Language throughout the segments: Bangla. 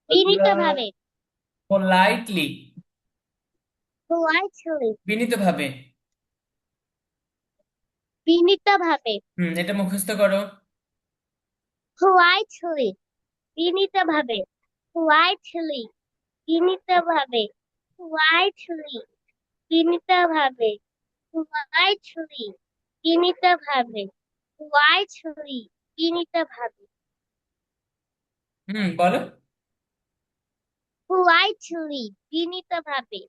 বিনীতভাবে। Politely, politely। বিনীতভাবে। বিনীতভাবে। এটা মুখস্থ করো। politely। বিনীতভাবে। politely। বিনীতভাবে। politely। বিনীতভাবে। politely। বিনীতভাবে। politely। বিনীতভাবে। বলো। politely। বিনীতভাবে।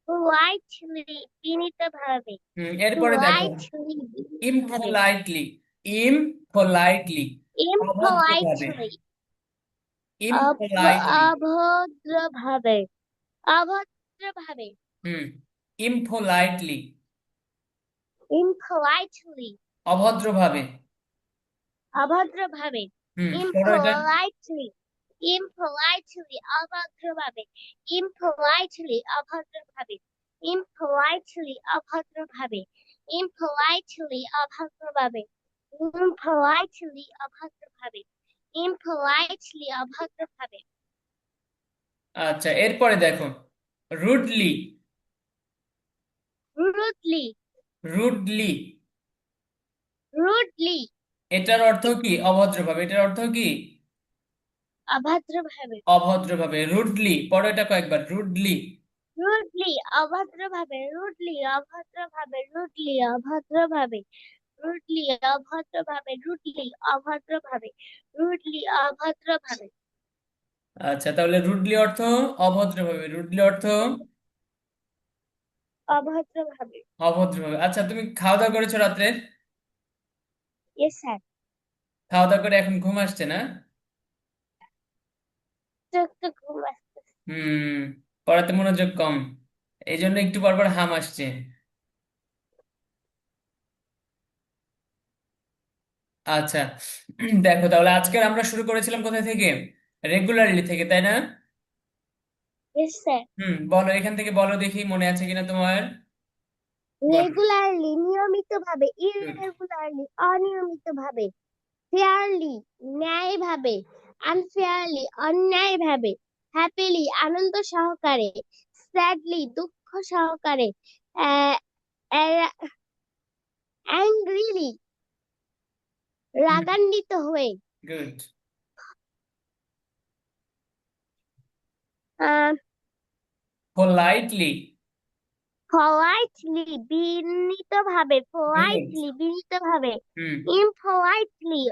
politely। বিনীতভাবে। এরপরে দেখো, politely। বিনীতভাবে। ইমপোলাইটলি, ইমপোলাইটলি, অভদ্রভাবে, impolitely। ইমপোলাইটলি। অভদ্রভাবে। অভদ্রভাবে। হুম ইমপোলাইটলি, impolitely। অভদ্রভাবে। অভদ্রভাবে। পড়ো এটা। impolitely। impolitely। অভদ্রভাবে। impolitely। অভদ্রভাবে। impolitely। অভদ্রভাবে। impolitely। অভদ্রভাবে। impolitely। অভদ্রভাবে। impolitely। অভদ্রভাবে। আচ্ছা, এরপরে দেখো, রুডলি, rudely। রুডলি। rudely। এটার অর্থ কি? অভদ্রভাবে। এটার অর্থ কি? অভদ্রভাবে। অভদ্রভাবে, রুডলি। পড়ো এটা কয়েকবার, রুডলি। rudely। অভদ্রভাবে। rudely। অভদ্রভাবে। rudely। অভদ্রভাবে। rudely। অভদ্রভাবে। rudely। অভদ্রভাবে। rudely। অভদ্রভাবে। আচ্ছা, তাহলে রুডলি অর্থ অভদ্রভাবে, রুডলি অর্থ অভদ্রভাবে। অভদ্রভাবে। আচ্ছা, তুমি খাওয়া দাওয়া করেছো রাত্রে? yes sir. খাওয়া দাওয়া করে এখন ঘুম আসছে না? চোখ তো ঘুম আসছে। হুম পড়াতে মনোযোগ কম, এই জন্য একটু পর পর হাম আসছে। আচ্ছা, দেখো তাহলে আজকের আমরা শুরু করেছিলাম কোথায় থেকে? রেগুলারলি থেকে, তাই না? yes sir. বলো, এখান থেকে বলো দেখি মনে আছে কিনা তোমার। বলো। রেগুলারলি নিয়মিতভাবে। Good. ইররেগুলারলি অনিয়মিতভাবে। ফেয়ারলি ন্যায়ভাবে। আনফেয়ারলি অন্যায়ভাবে। হ্যাপিলি আনন্দ সহকারে। স্যাডলি দুঃখ সহকারে। অ্যাংগ্রিলি হুম রাগান্বিত হয়ে। গুড। পোলাইটলি। politely বিনীতভাবে। গুড। politely বিনীতভাবে। হুম impolitely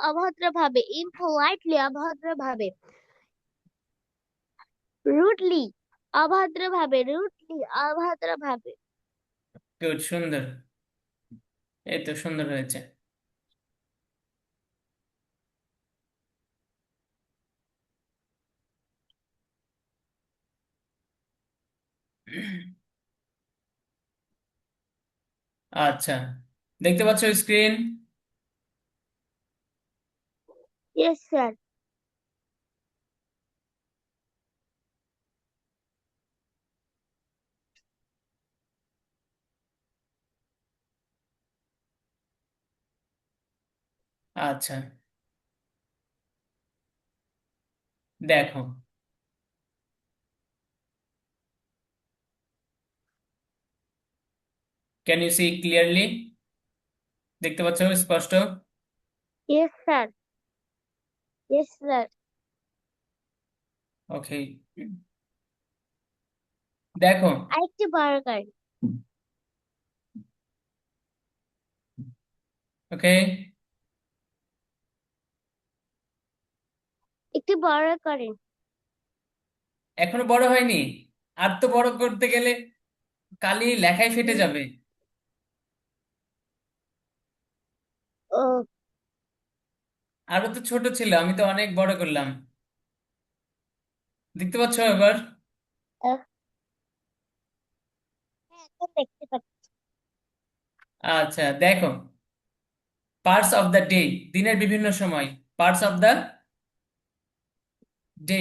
অভদ্রভাবে। impolitely অভদ্রভাবে। rudely অভদ্রভাবে। rudely অভদ্রভাবে। গুড, সুন্দর। এই তো সুন্দর হয়েছে। আচ্ছা, দেখতে পাচ্ছ স্ক্রিন? yes sir. আচ্ছা, দেখো, ক্যান ইউ সি ক্লিয়ারলি? দেখতে পাচ্ছ স্পষ্ট? yes sir. yes sir. Okay, দেখো। আরেকটু বড় করেন। ওকে, একটু বড় করেন। এখনো বড় হয়নি? আর তো বড় করতে গেলে কালি লেখাই ফেটে উম, যাবে। ও। আরো তো ছোট ছিল, আমি তো অনেক বড় করলাম। দেখতে পাচ্ছ এবার? আহ, হ্যাঁ, এখন দেখতে পাচ্ছি। আচ্ছা, দেখো, পার্টস অফ দ্য ডে, দিনের বিভিন্ন সময়। পার্টস অফ দ্য ডে,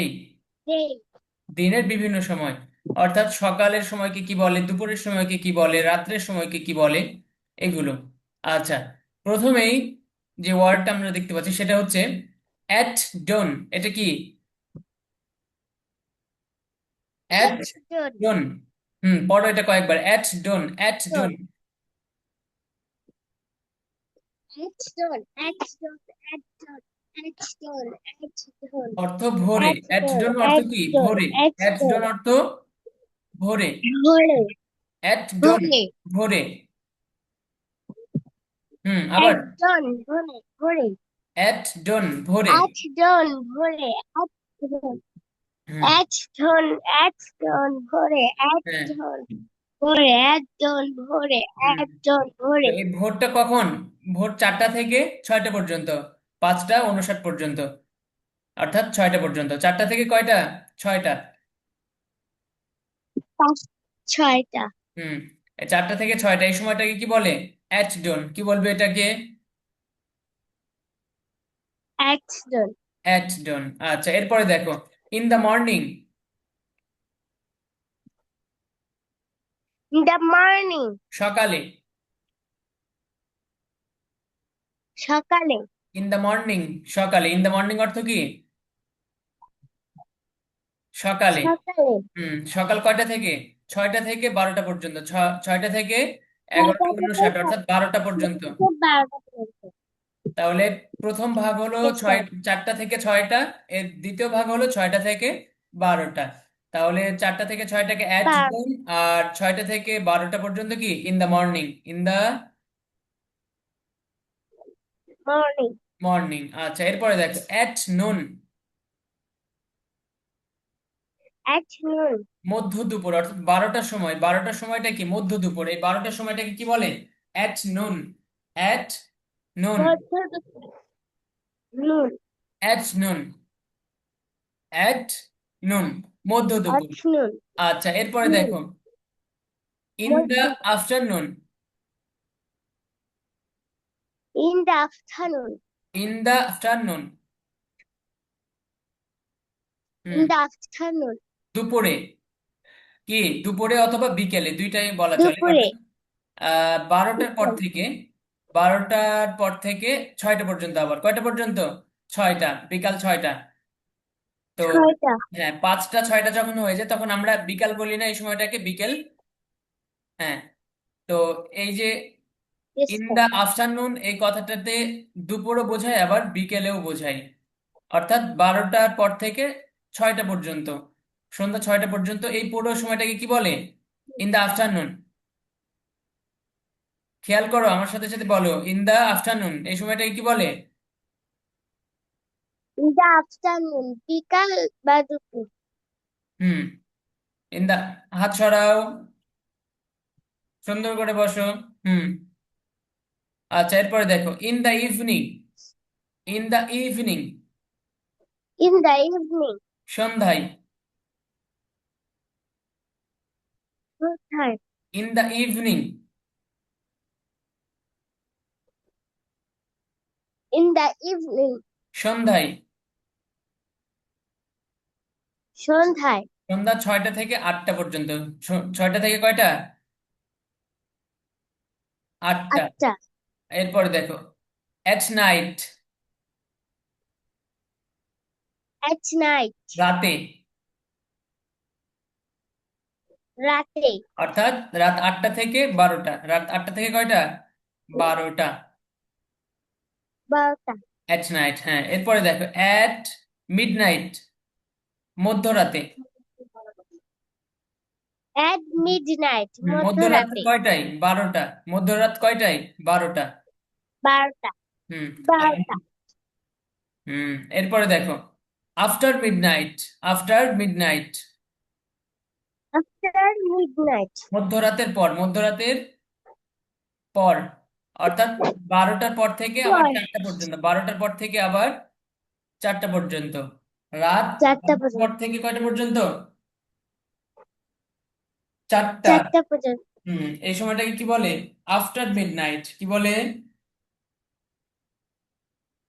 যে দিনের বিভিন্ন সময়। অর্থাৎ সকালের সময়কে কি বলে, দুপুরের সময়কে কি বলে, রাত্রের সময়কে কি বলে, এগুলো। আচ্ছা, প্রথমেই যে ওয়ার্ডটা আমরা দেখতে পাচ্ছি সেটা হচ্ছে অ্যাট ডন। এটা কি? At At dawn. ডন। পড়ো এটা কয়েকবার, at dawn, at dawn. Dawn. At dawn. At dawn. At dawn. At dawn. At dawn. অর্থ ভোরে, At অ্যাট dawn. ডন অর্থ At কি? dawn. ভোরে। At at dawn dawn. অর্থ ভোরে। Hore. At dawn, Hore. ভোরে। At আবার dawn. Hore. Hore. At dawn, ভোরে। At dawn. Hore. At dawn. Hmm At dawn. At dawn. Hore. At হ্যাঁ dawn. Hore. At dawn. Hore. Hmm At dawn. তো Hore. এই ভোরটা কখন? ভোর 4টা থেকে 6টা পর্যন্ত, 5টা 59 পর্যন্ত, অর্থাৎ 6টা পর্যন্ত। 4টা থেকে কয়টা? 6টা। পাঁচ ছয়টা। হুম এই 4টা থেকে 6টা এই সময়টাকে কি বলে? At dawn. কি বলবে এটাকে? At dawn. At dawn. আচ্ছা, এরপরে দেখো, in the morning, In the morning. সকালে। সকালে। ইন দ্য মর্নিং, সকালে। ইন দ্য মর্নিং অর্থ কি? সকালে। সকালে। সকাল কয়টা থেকে? 6টা থেকে 12টা পর্যন্ত, 6টা থেকে ছয়টা থেকে 11টা 59 অর্থাৎ 12টা পর্যন্ত। 12টা পর্যন্ত। তাহলে প্রথম ভাগ হলো Yes, ছয়, sir. 4টা থেকে 6টা। এর দ্বিতীয় ভাগ হলো 6টা থেকে 12টা। তাহলে 4টা থেকে 6টাকে অ্যাট Bar ডন, আর 6টা থেকে 12টা পর্যন্ত কি? In the morning, in the morning. Morning. আচ্ছা, এরপরে দেখো, অ্যাট নুন, At noon. মধ্য দুপুর, অর্থাৎ 12টার সময়। 12টার সময়টা কি? মধ্য দুপুর। এই 12টার সময়টাকে কি বলে? অ্যাট নুন, অ্যাট নুন, মধ্য noon. At noon, at noon, মধ্য দুপুর। At noon. আচ্ছা, এরপরে Noon. দেখো, ইন দ্য মধ্য afternoon, in the afternoon. In the afternoon. Hmm In the afternoon. দুপুরে। কি? দুপুরে অথবা বিকেলে, দুইটাই বলা চলে। দুপুরে। অর্থাৎ 12টার পর বিকেল। থেকে, 12টার পর থেকে 6টা পর্যন্ত। আবার কয়টা পর্যন্ত? 6টা, বিকাল 6টা। তো ছয়টা। হ্যাঁ, 5টা 6টা যখন হয়ে যায় তখন আমরা বিকাল বলি না, এই সময়টাকে বিকেল। হ্যাঁ, তো এই যে Yes, in sir. The afternoon, এই কথাটাতে দুপুরও বোঝায় আবার বিকেলেও বোঝায়। অর্থাৎ 12টার পর থেকে 6টা পর্যন্ত, সন্ধ্যা 6টা পর্যন্ত, এই পুরো সময়টাকে কি বলে? In the afternoon. খেয়াল করো, আমার সাথে সাথে বলো, ইন দা আফটারনুন এই সময়টাকে কি বলে? In the afternoon. বিকাল বা দুপুর। হুম ইন দা, হাত সরাও, সুন্দর করে বসো। হুম আচ্ছা, এরপরে দেখো, in the evening, in the evening, In the evening. সন্ধ্যায়। কোথায়? In the evening, In the evening. সন্ধ্যায়। সন্ধ্যায়। সন্ধ্যা 6টা থেকে 8টা পর্যন্ত। 6টা থেকে কয়টা? 8টা। আটটা। এরপরে দেখো, এট নাইট, At night. রাতে। রাতে। অর্থাৎ রাত 8টা থেকে 12টা। রাত 8টা থেকে কয়টা? 12টা। 12টা। At night. হ্যাঁ, এরপরে দেখো, এট মিড নাইট, মধ্যরাতে। At midnight. মধ্যরাত মধ্যরাতে। কয়টায়? 12টা। মধ্যরাত কয়টায়? 12টা। 12টা। হুম আর 12টা। এরপরে দেখো, after midnight, after midnight, After midnight. মধ্যরাতের পর, মধ্যরাতের পর। অর্থাৎ 12টার পর থেকে আবার পর। 4টা পর্যন্ত, 12টার পর থেকে আবার 4টা পর্যন্ত। রাত 4টা 12টার পর পর্যন্ত। থেকে কয়টা পর্যন্ত? 4টা। 4টা পর্যন্ত। এই সময়টাকে কি বলে? After midnight. কি বলে?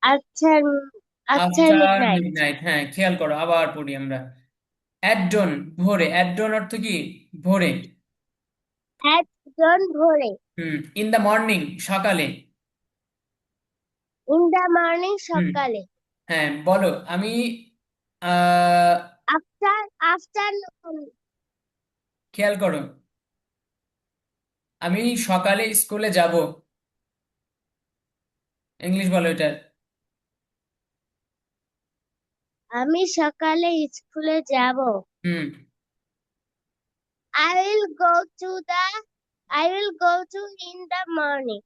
After after after midnight. Midnight. হ্যাঁ, খেয়াল করো, আবার পড়ি আমরা। অ্যাট ডন, ভোরে। অ্যাট ডন অর্থ কি? ভোরে। এট ডন ভোরে। ইন দ্য মর্নিং, সকালে। ইন দা মর্নিং হুম সকালে। হ্যাঁ, বলো। আমি আহ আফটার আফটারনুন। খেয়াল করো, আমি সকালে স্কুলে যাব। ইংলিশ বলো এটার। আমি সকালে স্কুলে যাব। হুম। I will go to the I will go to in the morning.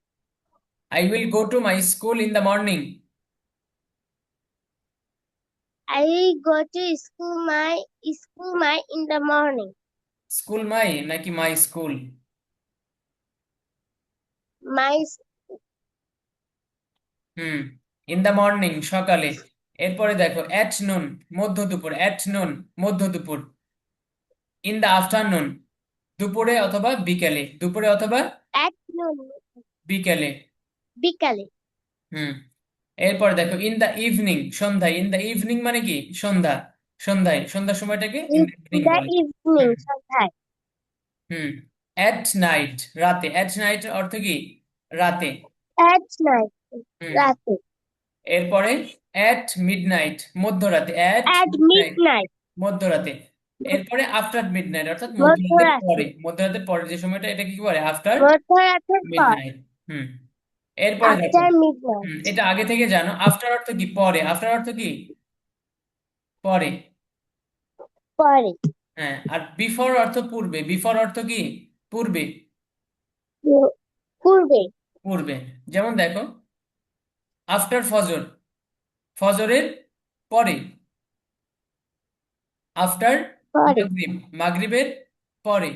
I will go to my school in the morning. I will go to school my in the morning. School my নাকি my school? My hmm. In the morning সকালে। এরপরে দেখো অ্যাট নুন, মধ্য দুপুর, অ্যাট নুন মধ্য দুপুর। ইন দ্য আফটারনুন দুপুরে অথবা বিকেলে, দুপুরে অথবা at noon বিকেলে। বিকালে। হুম। এরপরে দেখো ইন দ্য ইভিনিং সন্ধ্যায়, ইন দ্য ইভিনিং মানে কি সন্ধ্যা, সন্ধ্যায়, সন্ধ্যার সময়টাকে in In the evening the বলে। evening হুম। সন্ধ্যায়। হুম। অ্যাট নাইট রাতে, অ্যাট নাইট অর্থ কি রাতে। At night হুম। রাতে। এরপরে অ্যাট মিডনাইট মধ্যরাতে, অ্যাট At মিডনাইট midnight মধ্যরাতে। এরপরে আফটার মিডনাইট অর্থাৎ মধ্যরাতের মধ্যরাতে। পরে, মধ্যরাতের পরে যে সময়টা এটা কি বলে আফটার মধ্যরাতের পর। মিডনাইট। হুম। এরপরে দেখো, After midnight এটা আগে থেকে জানো, আফটার অর্থ কি পরে, আফটার অর্থ কি পরে। পরে। হ্যাঁ, আর বিফোর অর্থ পূর্বে, বিফোর অর্থ কি পূর্বে, পূর্বে। পূর্বে। যেমন দেখো আফটার ফজর, ফজরের পরে। আফটার পরে। মাগরিব, মাগরিবের পরে।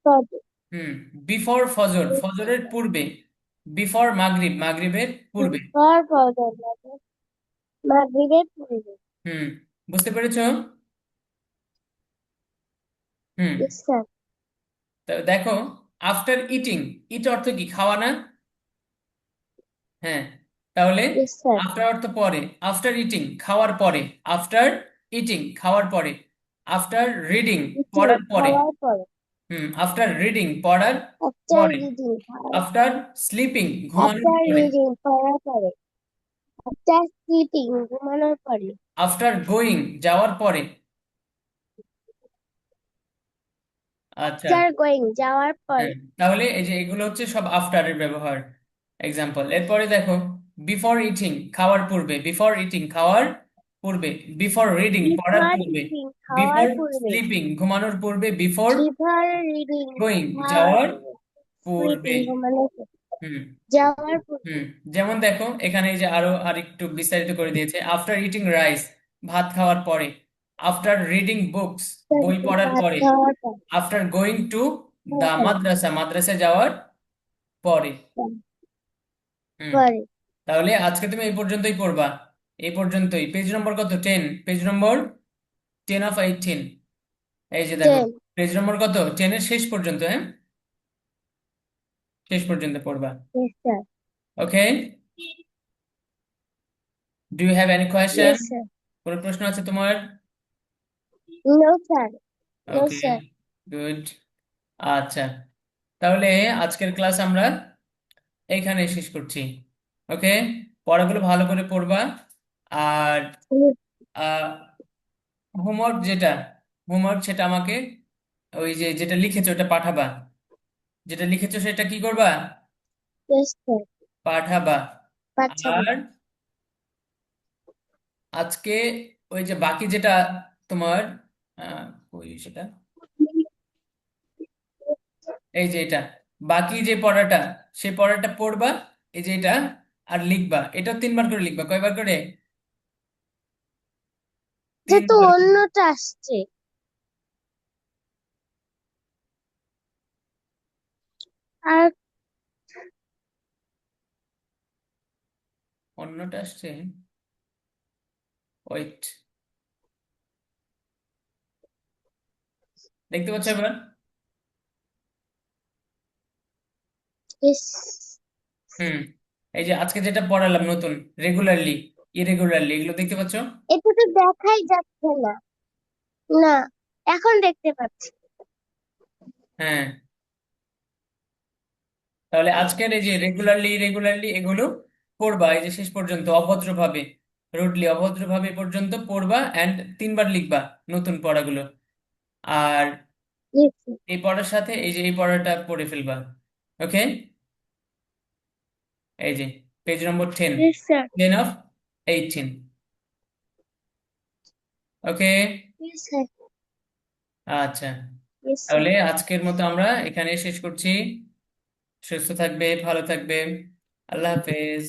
পরে। হুম। বিফোর ফজর, ফজরের পূর্বে। বিফোর মাগরিব, মাগরিবের পূর্বে। পর ফজর মাগরিবের পূর্বে। হুম। বুঝতে পেরেছো? হুম। Yes sir. তো দেখো আফটার ইটিং, ইট অর্থ কি খাওয়া না? হ্যাঁ, তাহলে Yes sir. আফটার অর্থ পরে, আফটার ইটিং খাওয়ার পরে, আফটার ইটিং খাওয়ার পরে। আফটার রিডিং Eating পড়ার পরে। খাওয়ার পরে। হুম। আফটার রিডিং পড়ার After পরে। reading খাওয়ার। আফটার স্লিপিং ঘুমানোর After পরে। reading পড়ার পরে। After sleeping ঘুমানোর পরে। আফটার গোয়িং যাওয়ার পরে। আচ্ছা। After going যাওয়ার হ্যাঁ, পরে। তাহলে এই যে এগুলো হচ্ছে সব আফটারের ব্যবহার, এক্সাম্পল। এরপরে দেখো বিফোর ইটিং খাওয়ার পূর্বে, বিফোর ইটিং খাওয়ার পূর্বে। বিফোর রিডিং পড়ার Before পূর্বে। eating খাওয়ার বিফোর পূর্বে। স্লিপিং ঘুমানোর পূর্বে। বিফোর Before reading গোয়িং খাওয়ার যাওয়ার পূর্বে। পূর্বে। Sleeping ঘুমানোর পূর্বে। হুম। যাওয়ার পূর্বে। হুম। যেমন দেখো এখানে এই যে আরো আর একটু বিস্তারিত করে দিয়েছে, আফটার ইটিং রাইস ভাত খাওয়ার পরে। আফটার রিডিং বুকস বই পড়ার ভাত পরে। খাওয়ার পরে। আফটার গোয়িং টু দা মাদ্রাসা মাদ্রাসায় যাওয়ার পরে। হুম। পরে। তাহলে আজকে তুমি এই পর্যন্তই পড়বা, এই পর্যন্তই। পেজ নম্বর কত? 10, পেজ নম্বর 10 of 18। এই যে দেখো 10 পেজ নম্বর কত, 10-এর শেষ পর্যন্ত। হ্যাঁ, শেষ পর্যন্ত পড়বা। Yes sir. Okay, do you have any question? Yes sir. কোনো প্রশ্ন আছে তোমার? No sir. No okay, sir. Good. আচ্ছা, তাহলে আজকের ক্লাস আমরা এইখানে শেষ করছি। ওকে, পড়াগুলো ভালো করে পড়বা। আর হোমওয়ার্ক যেটা, হোমওয়ার্ক সেটা আমাকে ওই যে যেটা লিখেছো ওটা পাঠাবা, যেটা লিখেছো সেটা কি করবা, Yes sir. পাঠাবা। পাঠাবো। আর আজকে ওই যে বাকি যেটা তোমার ওই সেটা, এই যে এটা বাকি যে পড়াটা, সেই পড়াটা পড়বা, এই যে এটা, আর লিখবা। এটা 3 বার করে লিখবা। কয়বার করে? এটা তো 3 বার করে। অন্যটা আসছে। আর অন্যটা আসছে, ওয়েট, দেখতে পাচ্ছ এবার? yes, হুম। এই যে আজকে যেটা পড়ালাম নতুন, রেগুলারলি, ইরেগুলারলি, এগুলো দেখতে পাচ্ছ? এটা তো দেখাই যাচ্ছে না। না, এখন দেখতে পাচ্ছি। হ্যাঁ, তাহলে আজকের এই যে রেগুলারলি ইরেগুলারলি এগুলো পড়বা, এই যে শেষ পর্যন্ত অভদ্রভাবে, রুডলি অভদ্রভাবে এ পর্যন্ত পড়বা, অ্যান্ড 3 বার লিখবা নতুন পড়াগুলো। আর Yes, sir. এই পড়ার সাথে এই যে এই পড়াটা পড়ে ফেলবা। ওকে, এই যে page number 10, Yes, sir. 10 of 18। Okay, Yes, sir. আচ্ছা, Yes, sir. তাহলে আজকের মতো আমরা এখানে শেষ করছি। সুস্থ থাকবে, ভালো থাকবে, আল্লাহ হাফেজ।